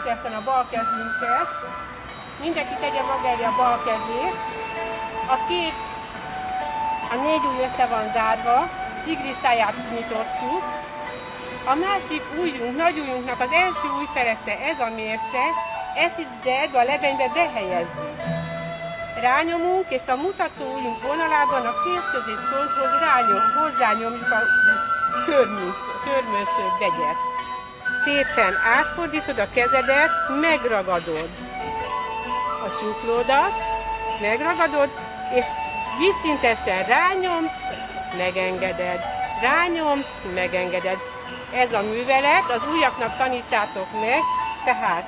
vízszintesen a bal kezünket. Mindenki tegye maga elé a bal kezét. A négy ujj össze van zárva, tigriszáját nyitottuk. A másik ujjunk, nagy ujjunknak az első ujjferesze, ez a mérce, ezt ide a lebenybe behelyezzük. Rányomunk, és a mutató ujjunk vonalában a kézközépcsonthoz hozzányomjuk a körmös vegyet. Szépen átfordítod a kezedet, megragadod a csuklódat, megragadod, és vízszintesen rányomsz, megengeded. Rányomsz, megengeded. Ez a művelet, az ujjaknak tanítsátok meg, tehát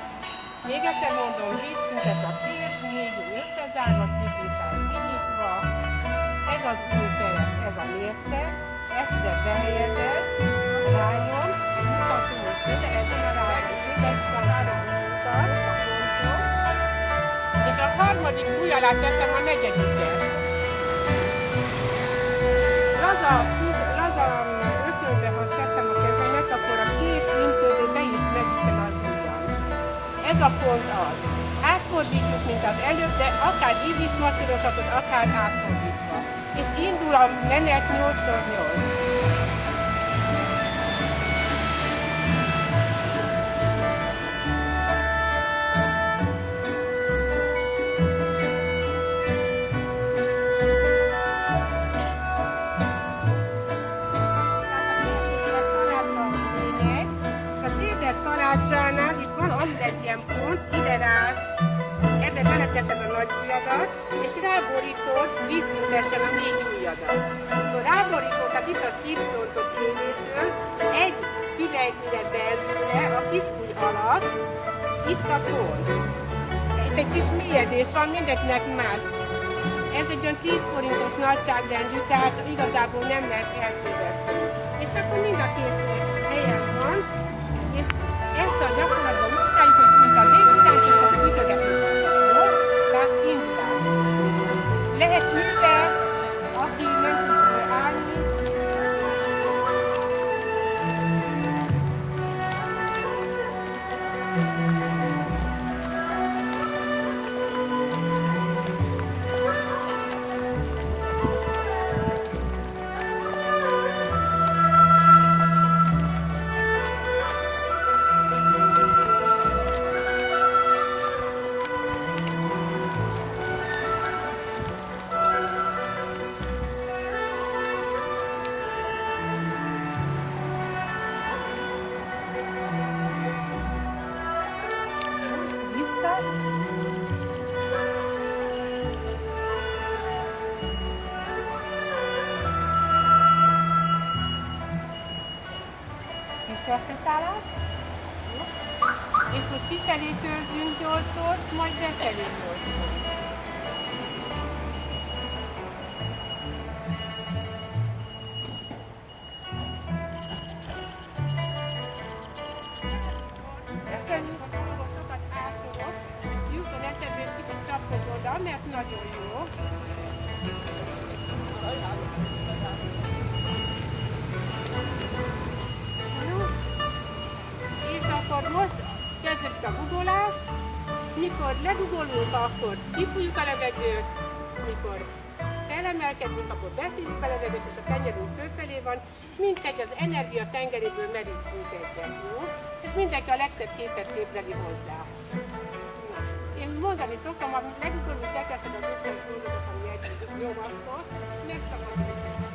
még egyszer mondom, vízszintet a kéz, négy ujj összezárva, tigriszát kinyitva, ez az ujjferet, ez a mérce, ezt ide behelyezed, rányomsz, mutatunk ide, ezen a rányomsz, és a harmadik ujj alá teszem a negyediket. Laza ökölbe, ha teszem a kezemet, akkor a két intőbe be is megütöm az ujjam. Ez a pont az. Átfordítjuk, mint az előbb, de akár így is masszírozhatod, akár átfordítva. És indul a menet 8x8. Tanácsánál itt van az egy ilyen pont, ide rá, ebbe beleteszed a nagy ujjadat, és ráborítod vízszintesen a négy ujjadat. Akkor ráborítod, tehát itt a sípcsontot élétől, egy hidegmire belülre, a kis ujj alatt, itt a pont. Itt egy kis mélyedés van, mindenkinek más. Ez egy olyan 10 forintos nagyságrendű, tehát igazából nem lehet elképeszteni. És akkor mind a két helyen van, és ezt a gyakorlatban úgy csináljuk, hogy mint a légután, és akkor ütögetünk. Jó? Tehát indulás. Lehet ülve, aki nem tud állni. Interpretálás. És most kifelé törzünk 8-szor, majd befelé 8-szor. Befelünk a fogasokat átsorolsz, jusson eszedbe és kicsit csapkod oda, mert nagyon jó. És akkor most kezdődik a dugolás. Mikor ledugolunk, akkor kifújjuk a levegőt, mikor felemelkedünk, akkor beszívjuk a levegőt, és a tenyerünk fölfelé van, mintegy az energia tengeréből merítünk egyet, jó? És mindenki a legszebb képet képzeli hozzá. Én mondani szoktam, amikor legugolunk, leteszed az összes dolgokat, ami egy nyomasztott, megszabadulunk.